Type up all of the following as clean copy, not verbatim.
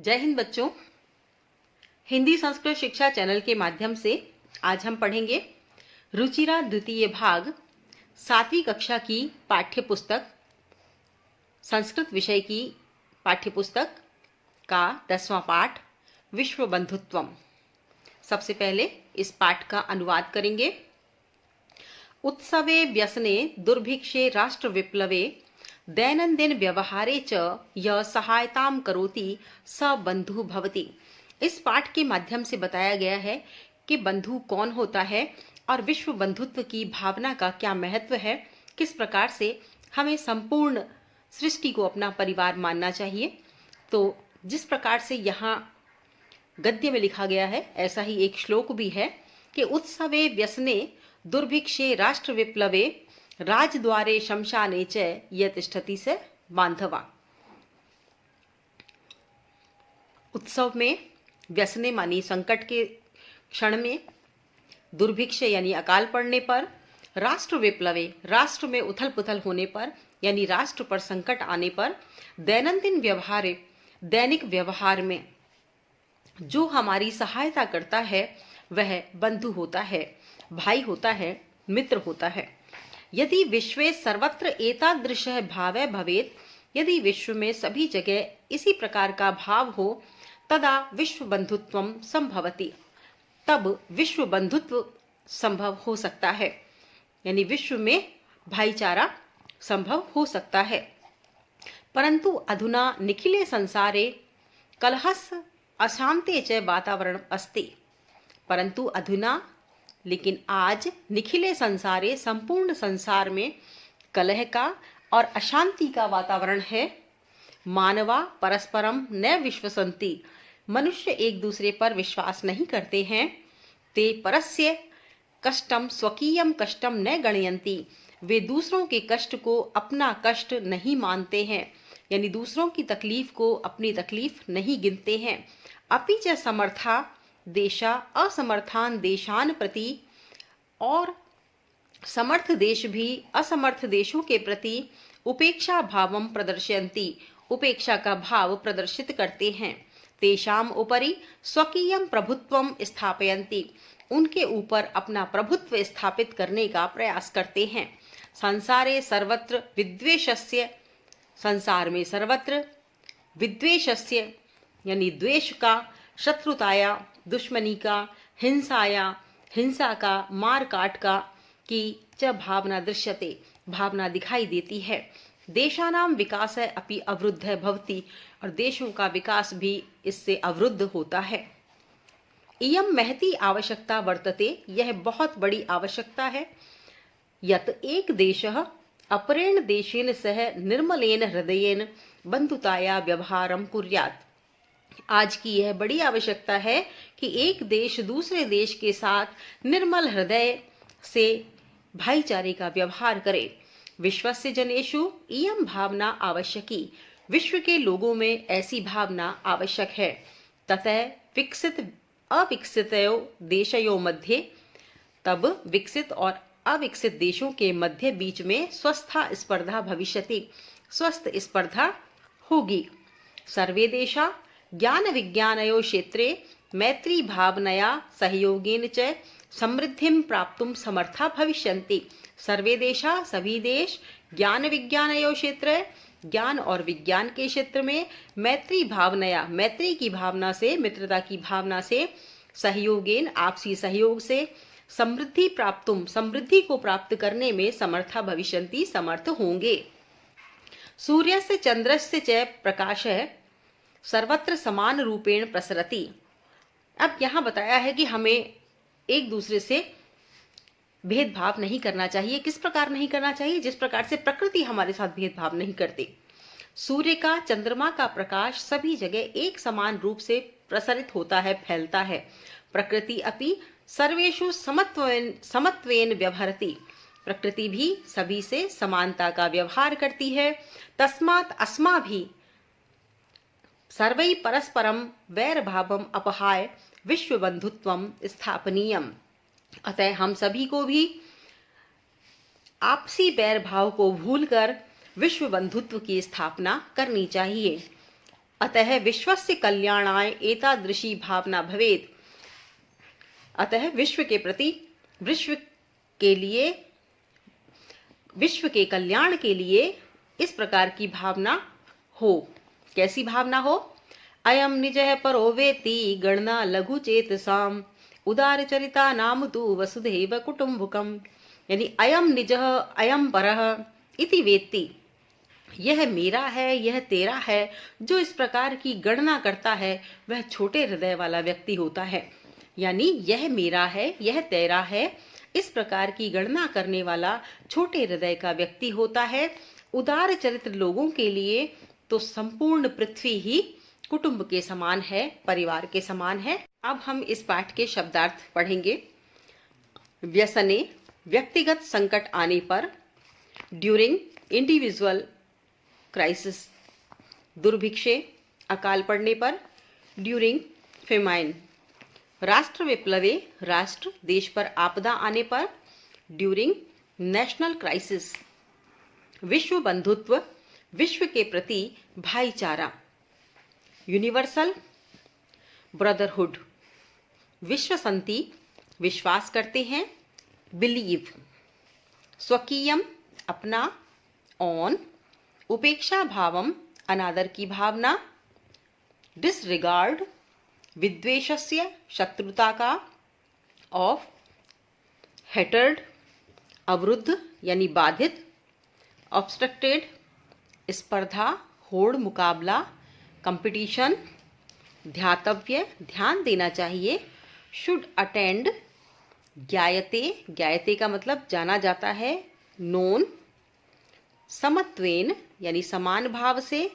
जय हिंद बच्चों। हिंदी संस्कृत शिक्षा चैनल के माध्यम से आज हम पढ़ेंगे रुचिरा द्वितीय भाग 7वीं कक्षा की पाठ्य पुस्तक संस्कृत विषय की पाठ्य पुस्तक का 10वां पाठ विश्व बंधुत्वम। सबसे पहले इस पाठ का अनुवाद करेंगे। उत्सवे व्यसने दुर्भिक्षे राष्ट्र विप्लवे दैनंदिन व्यवहारे च यह सहायताम करोति स बंधु भवति। इस पाठ के माध्यम से बताया गया है कि बंधु कौन होता है और विश्व बंधुत्व की भावना का क्या महत्व है, किस प्रकार से हमें संपूर्ण सृष्टि को अपना परिवार मानना चाहिए। तो जिस प्रकार से यहाँ गद्य में लिखा गया है ऐसा ही एक श्लोक भी है कि उत्सवे व्यसने दुर्भिक्षे राष्ट्र विप्लवे राजद्वारे शमशाने च ये तिष्ठति से बांधवा। उत्सव में, व्यसने मानी संकट के क्षण में, दुर्भिक्ष यानी अकाल पड़ने पर, राष्ट्र विप्लवे राष्ट्र में उथल पुथल होने पर यानी राष्ट्र पर संकट आने पर, दैनंदिन व्यवहार दैनिक व्यवहार में जो हमारी सहायता करता है वह बंधु होता है, भाई होता है, मित्र होता है। यदि विश्वे सर्वत्र एतादृशः भावः भवेत्, यदि विश्व में सभी जगह इसी प्रकार का भाव हो, तदा विश्व बंधुत्वम संभवति, तब विश्व बंधुत्व संभव हो सकता है, यानी विश्व में भाईचारा संभव हो सकता है। परंतु अधुना निखिले संसारे कलहस् अशांते च वातावरण अस्ति। परंतु अधुना लेकिन आज निखिले संसारे संपूर्ण संसार में कलह का और अशांति का वातावरण है। मानवा परस्परम न विश्वसन्ति, मनुष्य एक दूसरे पर विश्वास नहीं करते हैं। ते परस्य कष्टम स्वकीयम कष्टम न गणयन्ति, वे दूसरों के कष्ट को अपना कष्ट नहीं मानते हैं, यानी दूसरों की तकलीफ को अपनी तकलीफ नहीं गिनते हैं। अपि च समर्था देशा असमर्थान देशान प्रति, और समर्थ देश भी असमर्थ देशों के प्रति उपेक्षा भावम प्रदर्शयन्ति, उपेक्षा का भाव प्रदर्शित करते हैं। तेषाम उपरि स्वकीयम प्रभुत्वम स्थापयन्ति, उनके ऊपर अपना प्रभुत्व स्थापित करने का प्रयास करते हैं। संसारे सर्वत्र विद्वेषस्य, संसार में सर्वत्र विद्वेषस्य यानी द्वेष का, शत्रुताया दुश्मनी का, हिंसाया हिंसा का, मार काट का की च भावना दृश्यते, भावना दिखाई देती है। देशानाम विकास अपि अवरुद्ध भवति, और देशों का विकास भी इससे अवरुद्ध होता है। इयं महती आवश्यकता वर्तते, यह बहुत बड़ी आवश्यकता है। यत एक देशः अपरेण देशेन सह निर्मलेन हृदयेन बंधुताया व्यवहारम कुर्यात्। आज की यह बड़ी आवश्यकता है कि एक देश दूसरे देश के साथ निर्मल हृदय से भाईचारे का व्यवहार करे। विश्वस्य जनेषु इयं भावना आवश्यकी, विश्व के लोगों में ऐसी भावना आवश्यक है। ततः विकसित अविकसितयो देशयों मध्ये, तब विकसित और अविकसित देशों के मध्य बीच में स्वस्था स्पर्धा भविष्यति, स्वस्थ स्पर्धा होगी। सर्वे देशा ज्ञान विज्ञानयो क्षेत्रे मैत्री भावनया सहयोगेन च समृद्धिं प्राप्तुं समर्था भविष्यन्ति। सर्वे देशा, सभी देश, ज्ञान विज्ञानयो क्षेत्र, ज्ञान और विज्ञान के क्षेत्र में मैत्री भावनया, मैत्री की भावना से, मित्रता की भावना से, सहयोगेन आपसी सहयोग से, समृद्धि प्राप्तुं, समृद्धि को प्राप्त करने में समर्था भविष्यन्ति, समर्थ होंगे। सूर्यस्य चंद्रस्य च प्रकाशः सर्वत्र समान रूपेण प्रसरति। अब यहाँ बताया है कि हमें एक दूसरे से भेदभाव नहीं करना चाहिए। किस प्रकार नहीं करना चाहिए? जिस प्रकार से प्रकृति हमारे साथ भेदभाव नहीं करती। सूर्य का, चंद्रमा का प्रकाश सभी जगह एक समान रूप से प्रसरित होता है, फैलता है। प्रकृति अपि सर्वेषु समत्वेन व्यवहरति, प्रकृति भी सभी से समानता का व्यवहार करती है। तस्मात् अस्माभिः सर्वै परस्परम वैर भावम अपहाय विश्व बंधुत्वम स्थापनीयम, अतः हम सभी को भी आपसी वैर भाव को भूलकर विश्व बंधुत्व की स्थापना करनी चाहिए। अतः विश्वस्य कल्याणाय एतादृशी भावना भवेत्। अतः विश्व के प्रति, विश्व के कल्याण के लिए इस प्रकार की भावना हो। कैसी भावना हो? अयम निजः परो वेति गणना लघु चेतसाम उदार चरिता नाम तु वसुधैव कुटुम्बकम। यानी अयम निजः अयम परः इति वेत्ति, यह मेरा है, यह तेरा है। जो इस प्रकार की गणना करता है वह छोटे हृदय वाला व्यक्ति होता है। यानी यह मेरा है, यह तेरा है, इस प्रकार की गणना करने वाला छोटे हृदय का व्यक्ति होता है। उदार चरित्र लोगों के लिए तो संपूर्ण पृथ्वी ही कुटुंब के समान है, परिवार के समान है। अब हम इस पाठ के शब्दार्थ पढ़ेंगे। व्यसने, व्यक्तिगत संकट आने पर। ड्यूरिंग इंडिविजुअल क्राइसिस, दुर्भिक्षे, अकाल पड़ने पर। ड्यूरिंग फेमाइन, राष्ट्र विप्लवे, राष्ट्र देश पर आपदा आने पर। ड्यूरिंग नेशनल क्राइसिस, विश्व बंधुत्व, विश्व के प्रति भाईचारा। यूनिवर्सल ब्रदरहुड, विश्व संति, विश्वास करते हैं, बिलीव। स्वकीयम, अपना, ऑन। उपेक्षा भावम, अनादर की भावना। डिसरिगार्ड, विद्वेषस्य, शत्रुता का। ऑफ, हेटर्ड, अवरुद्ध यानी बाधित। ऑब्स्ट्रक्टेड, स्पर्धा, होड़, मुकाबला, कंपटीशन। ध्यातव्य, ध्यान देना चाहिए। शुड अटेंड, ज्ञायते, ज्ञायते का मतलब जाना जाता है, नोन। समत्वेन यानी समान भाव से,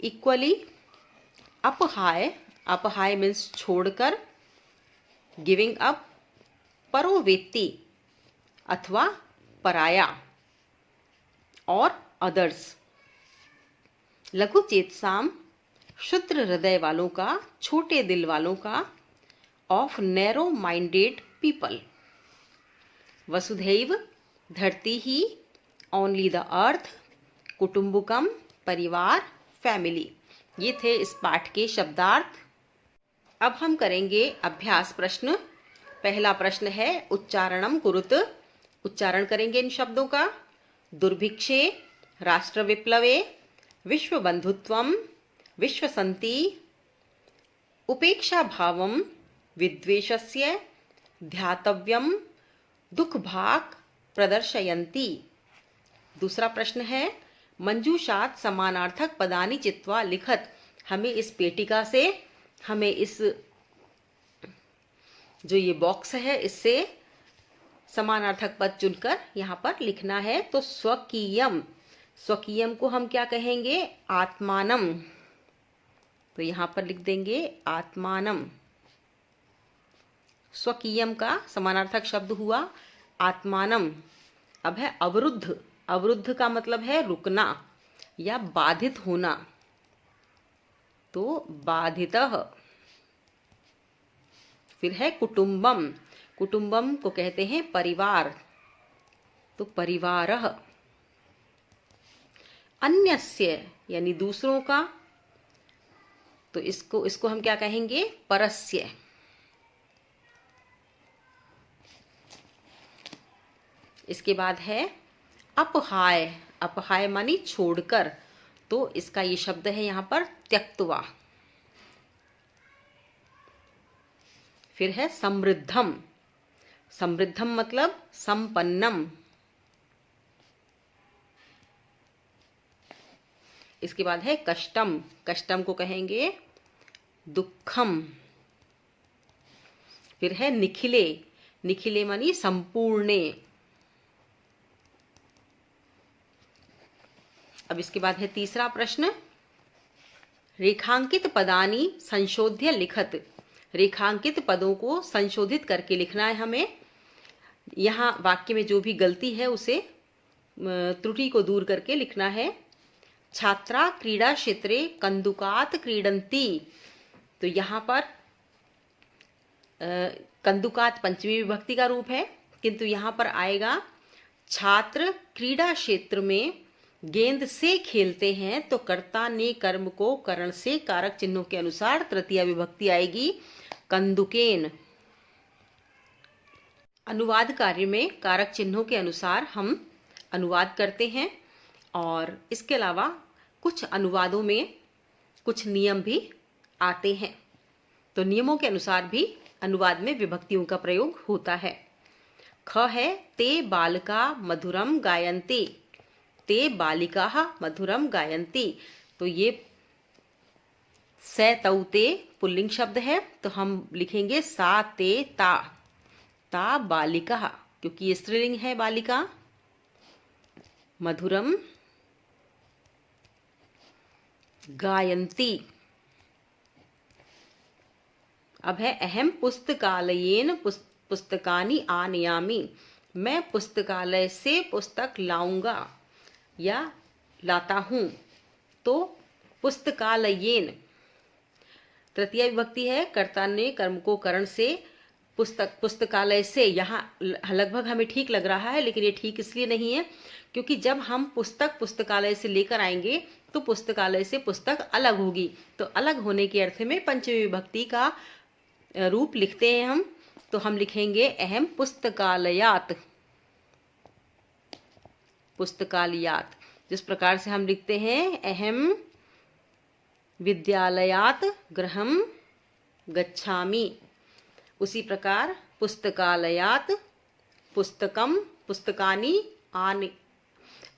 इक्वली। अपहाय, अपहाय मीन्स छोड़कर, गिविंग अप। परोवेत्ति अथवा पराया और अदर्स। लघु चेतसाम, क्षुद्र हृदय वालों का, छोटे दिल वालों का। Of narrow minded people. वसुधैव, धरती ही। Only the earth. कुटुम्बकम, परिवार, फैमिली। ये थे इस पाठ के शब्दार्थ। अब हम करेंगे अभ्यास प्रश्न। पहला प्रश्न है उच्चारणम कुरुत, उच्चारण करेंगे इन शब्दों का। दुर्भिक्षे, राष्ट्र विप्लवे, विश्व बंधुत्वम, विश्व संति। उपेक्षा भावम, विद्वेषस्य, ध्यातव्यम, दुख भाग प्रदर्शयन्ति। दूसरा प्रश्न है मंजूषात समानार्थक पदानि चित्वा लिखत। हमें इस पेटिका से, हमें इस जो ये बॉक्स है इससे समानार्थक पद चुनकर यहाँ पर लिखना है। तो स्वकीयम, स्वकीयम को हम क्या कहेंगे? आत्मानम। तो यहाँ पर लिख देंगे आत्मानम। स्वकीयम का समानार्थक शब्द हुआ आत्मानम। अब है अवरुद्ध, अवरुद्ध का मतलब है रुकना या बाधित होना, तो बाधितः। फिर है कुटुंबम, कुटुंबम को कहते हैं परिवार, तो परिवारः। अन्यस्य यानी दूसरों का, तो इसको हम क्या कहेंगे? परस्य। इसके बाद है अपहाय, अपहाय मानी छोड़कर, तो इसका ये शब्द है यहाँ पर त्यक्त्वा। फिर है समृद्धम, समृद्धम मतलब संपन्नम। इसके बाद है कष्टम, कष्टम को कहेंगे दुखम। फिर है निखिले, निखिले मानी संपूर्णे। अब इसके बाद है तीसरा प्रश्न, रेखांकित पदानि संशोध्य लिखत। रेखांकित पदों को संशोधित करके लिखना है हमें। यहाँ वाक्य में जो भी गलती है उसे, त्रुटि को दूर करके लिखना है। छात्रा क्रीड़ा क्षेत्रे कंदुकात क्रीडंती। तो यहाँ पर कंदुकात पंचमी विभक्ति का रूप है, किंतु यहाँ पर आएगा छात्र क्रीड़ा क्षेत्र में गेंद से खेलते हैं तो कर्ता ने कर्म को करण से कारक चिन्हों के अनुसार तृतीया विभक्ति आएगी कंदुकेन। अनुवाद कार्य में कारक चिन्हों के अनुसार हम अनुवाद करते हैं और इसके अलावा कुछ अनुवादों में कुछ नियम भी आते हैं, तो नियमों के अनुसार भी अनुवाद में विभक्तियों का प्रयोग होता है। ख है ते बालिका मधुरम गायन्ति, ते बालिकाः मधुरम गायन्ति। तो ये से तौ ते पुल्लिंग शब्द है, तो हम लिखेंगे सा ते ता, ता बालिकाः क्योंकि ये स्त्रीलिंग है बालिका, मधुरम गायन्ति। अब है अहम पुस्तकालयेन पुस्तकानि आनयामि, मैं पुस्तकालय से पुस्तक लाऊंगा या लाता हूं। तो पुस्तकालयेन तृतीय विभक्ति है, कर्ता ने कर्म को करण से पुस्तकालय से, यहाँ लगभग हमें ठीक लग रहा है लेकिन ये ठीक इसलिए नहीं है क्योंकि जब हम पुस्तकालय से लेकर आएंगे तो पुस्तकालय से पुस्तक अलग होगी, तो अलग होने के अर्थ में पंचमी विभक्ति का रूप लिखते हैं हम, तो हम लिखेंगे अहम पुस्तकालयात, पुस्तकालयात। जिस प्रकार से हम लिखते हैं अहम विद्यालयात गृहं गच्छामि, उसी प्रकार पुस्तकालयात पुस्तकम पुस्तकानि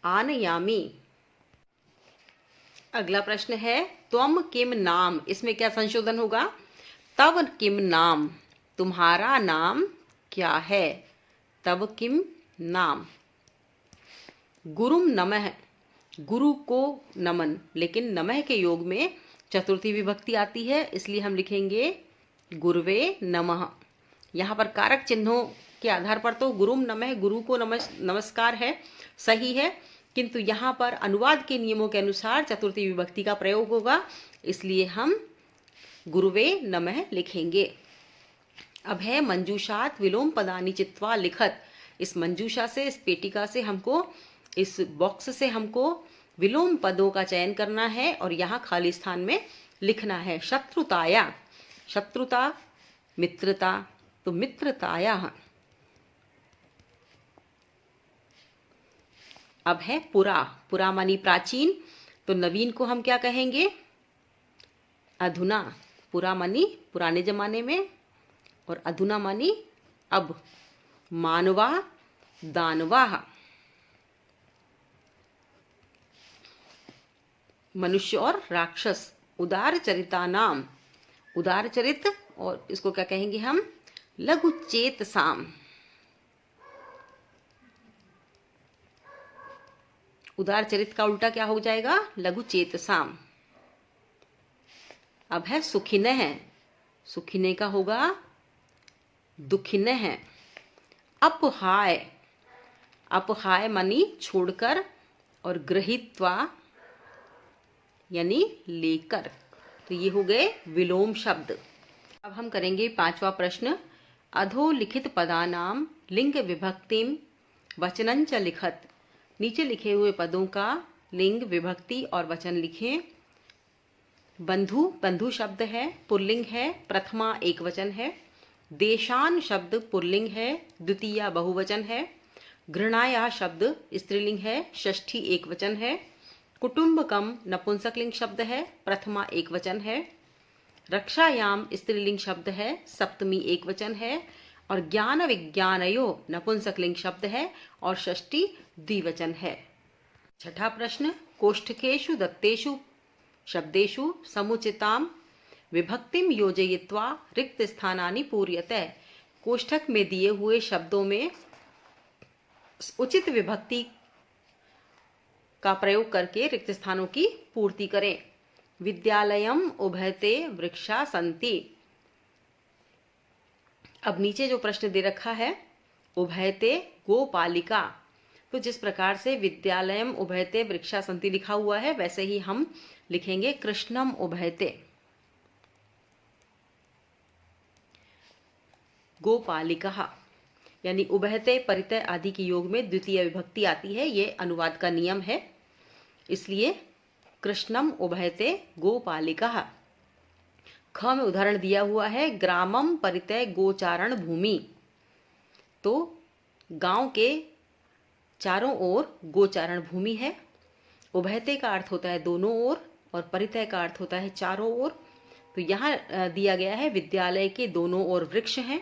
आनयामि। अगला प्रश्न है त्वम किम नाम, इसमें क्या संशोधन होगा? तव किम नाम, तुम्हारा नाम क्या है? तव किम नाम। गुरुम नमः, गुरु को नमन, लेकिन नमः के योग में चतुर्थी विभक्ति आती है, इसलिए हम लिखेंगे गुरुवे नमः। यहाँ पर कारक चिन्हों के आधार पर तो गुरुम नमः, गुरु को नमस्कार है, सही है, किंतु यहाँ पर अनुवाद के नियमों के अनुसार चतुर्थी विभक्ति का प्रयोग होगा, इसलिए हम गुरुवे नमः लिखेंगे। अब है मंजूषात विलोम पदानि चित्वा लिखत, इस मंजूषा से, इस पेटिका से हमको, इस बॉक्स से हमको विलोम पदों का चयन करना है और यहाँ खाली स्थान में लिखना है। शत्रुताया, शत्रुता मित्रता, तो मित्रताया। अब है पुरा, पुरा मानी प्राचीन, तो नवीन को हम क्या कहेंगे? अधुना। पुरा मानी पुराने जमाने में और अधुना मानी अब। मानवा दानवा, मनुष्य और राक्षस। उदार चरिता नाम, उदार चरित, और इसको क्या कहेंगे हम? लघु चेत साम। उदार चरित का उल्टा क्या हो जाएगा? लघु चेत साम। अब है सुखिन है, सुखिने का होगा दुखिन है। अपहाय, अपहाय मानी छोड़कर, और गृहीत्वा यानी लेकर, तो ये हो गए विलोम शब्द। अब हम करेंगे पांचवा प्रश्न। अधोलिखित पदानाम लिंग विभक्तिम वचनंच लिखत, नीचे लिखे हुए पदों का लिंग विभक्ति और वचन लिखें। बंधु, बंधु शब्द है, पुल्लिंग है, प्रथमा एक वचन है। देशान शब्द पुल्लिंग है, द्वितीया बहुवचन है। घृणाया शब्द स्त्रीलिंग है, षष्ठी एक वचन है। कुटुंबकम नपुंसकलिंग शब्द है, प्रथमा एक वचन है। रक्षायाम स्त्रीलिंग शब्द है, सप्तमी एक वचन है। और ज्ञान विज्ञानयो नपुंसकलिंग शब्द है और षष्ठी द्विवचन है। छठा प्रश्न। कोष्ठकेषु दत्तेषु शब्देषु समुचिताम विभक्तिम योजयित्वा रिक्त स्थानानि पूर्यते, कोष्ठक में दिए हुए शब्दों में उचित विभक्ति का प्रयोग करके रिक्त स्थानों की पूर्ति करें। विद्यालयम उभयते वृक्षा सन्ति। अब नीचे जो प्रश्न दे रखा है, उभयते गोपालिका, तो जिस प्रकार से विद्यालयम उभयते वृक्षा सन्ति लिखा हुआ है वैसे ही हम लिखेंगे कृष्णम उभयते। गोपालिका यानी उभयते परितय आदि के योग में द्वितीय विभक्ति आती है, ये अनुवाद का नियम है। इसलिए कृष्णम उभयते गोपालिका। ख में उदाहरण दिया हुआ है ग्रामम परितय गोचारण भूमि। तो गांव के चारों ओर गोचारण भूमि है। उभयते का अर्थ होता है दोनों ओर और परितय का अर्थ होता है चारों ओर। तो यहाँ दिया गया है विद्यालय के दोनों ओर वृक्ष हैं,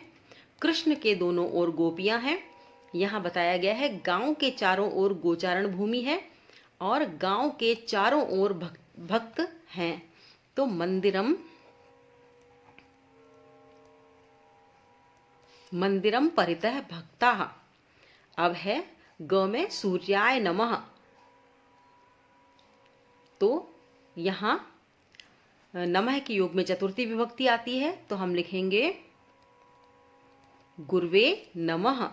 कृष्ण के दोनों ओर गोपियां हैं। यहाँ बताया गया है गांव के चारों ओर गोचारण भूमि है और गांव के चारों ओर भक्त हैं। तो मंदिरम मंदिरम परितः भक्ता। अब है ग में सूर्याय नमः। तो यहाँ नमः के योग में चतुर्थी विभक्ति आती है, तो हम लिखेंगे गुर्वे नमः।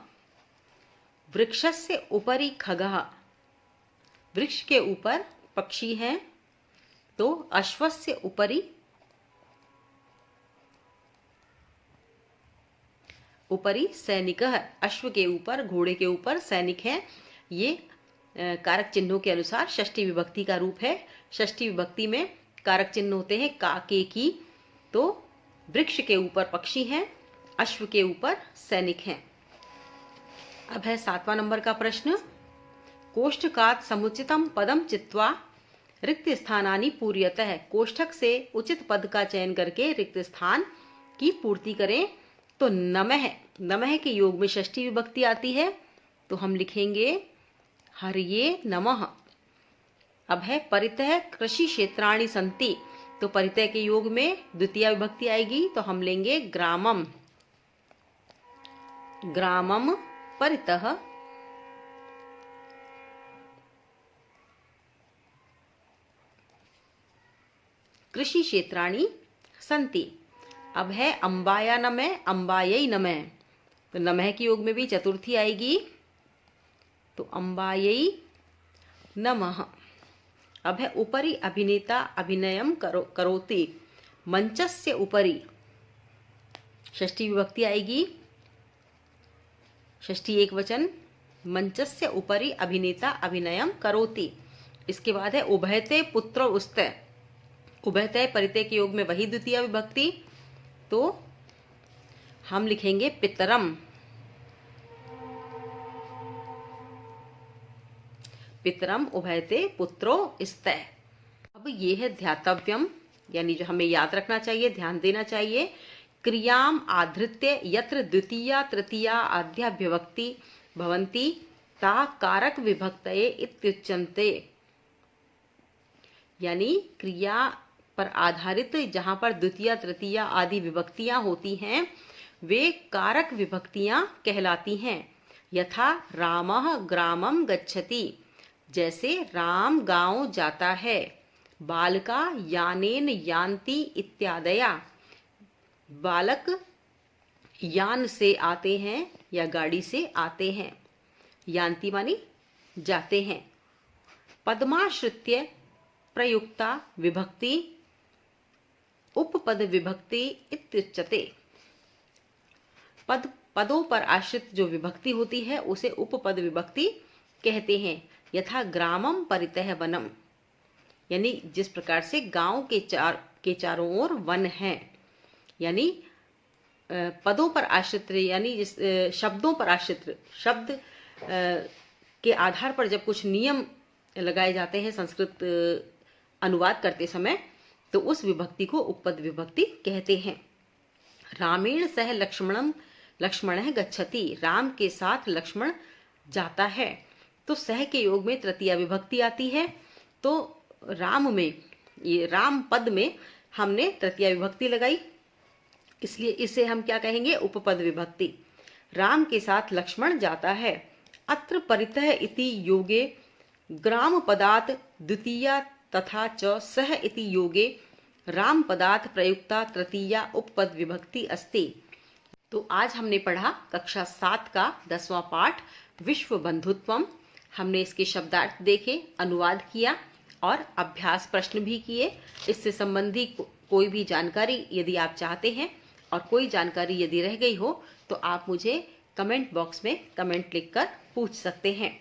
वृक्षस्य उपरि खगः। वृक्ष के ऊपर पक्षी हैं, तो अश्वस्य उपरि उपरि सैनिकः। अश्व के ऊपर, घोड़े के ऊपर सैनिक है। ये कारक चिन्हों के अनुसार षष्ठी विभक्ति का रूप है। षष्ठी विभक्ति में कारक चिन्ह होते हैं का, के, की। तो वृक्ष के ऊपर पक्षी हैं, अश्व के ऊपर सैनिक हैं। अब है 7वां नंबर का प्रश्न। कोष्ठकात् समुचितम पदम चित्वा रिक्त स्थानानि पूर्यतः। कोष्ठक से उचित पद का चयन करके रिक्त स्थान की पूर्ति करें। तो नमः, नमः के योग में षष्ठी विभक्ति आती है, तो हम लिखेंगे हरिये नमः। अब है परितः कृषि क्षेत्राणि सन्ति। तो परितः के योग में द्वितीय विभक्ति आएगी, तो हम लेंगे ग्रामम। ग्रामम परितः कृषि क्षेत्राणि सन्ति। अब है अम्बाया नमः, अम्बायै नमः। तो नमः के योग में भी चतुर्थी आएगी, तो अम्बायै नमः। अब है उपरि अभिनेता अभिनयम करोति। मंचस्य उपरि षष्ठी विभक्ति आएगी, षष्ठी एक वचन। मंचस्य उपरि अभिनेता अभिनयम करोति। इसके बाद है उभयते पुत्र उस्तय। उभयते परितय के योग में वही द्वितीय विभक्ति, तो हम लिखेंगे पितरम। पितरम उभयते पुत्रो स्तय। अब ये है ध्यातव्यम, यानी जो हमें याद रखना चाहिए, ध्यान देना चाहिए। क्रियाम आधृत्य यत्र द्वितीया तृतीया आद्या विभक्ति भवन्ति ता कारक विभक्तये इत्युच्यन्ते। यानी क्रिया पर आधारित जहां पर द्वितीय तृतीया आदि विभक्तियां होती हैं, वे कारक विभक्तियां कहलाती हैं। यथा रामः ग्रामम गच्छति। जैसे राम गांव जाता है। बालका यानेन यान्ति इत्यादया। बालक यान से आते हैं या गाड़ी से आते हैं। यान्ति मानी जाते हैं। पद्माश्रित्य प्रयुक्ता विभक्ति उपपद विभक्ति इत्युच्यते। पदों पर आश्रित जो विभक्ति होती है उसे उपपद विभक्ति कहते हैं। यथा ग्रामम परितः वनम। यानी जिस प्रकार से गांव के चारों ओर वन है। यानी पदों पर आश्रित, यानी जिस शब्दों पर आश्रित, शब्द के आधार पर जब कुछ नियम लगाए जाते हैं संस्कृत अनुवाद करते समय, तो उस विभक्ति को उपपद विभक्ति कहते हैं। रामेण सह लक्ष्मणः गच्छति। राम के साथ लक्ष्मण जाता है। तो सह के योग में तृतीया विभक्ति आती है। तो राम में, ये राम पद में हमने तृतीया विभक्ति लगाई, इसलिए इसे हम क्या कहेंगे, उपपद विभक्ति। राम के साथ लक्ष्मण जाता है। अत्र परितः इति योगे ग्राम पदात् द्वितीया तथा च सह इति योगे राम पदात् प्रयुक्ता तृतीया उपपद विभक्ति अस्ति। तो आज हमने पढ़ा कक्षा 7 का 10वां पाठ विश्व बंधुत्वम। हमने इसके शब्दार्थ देखे, अनुवाद किया और अभ्यास प्रश्न भी किए। इससे संबंधी कोई भी जानकारी यदि आप चाहते हैं और कोई जानकारी यदि रह गई हो तो आप मुझे कमेंट बॉक्स में कमेंट लिखकर पूछ सकते हैं।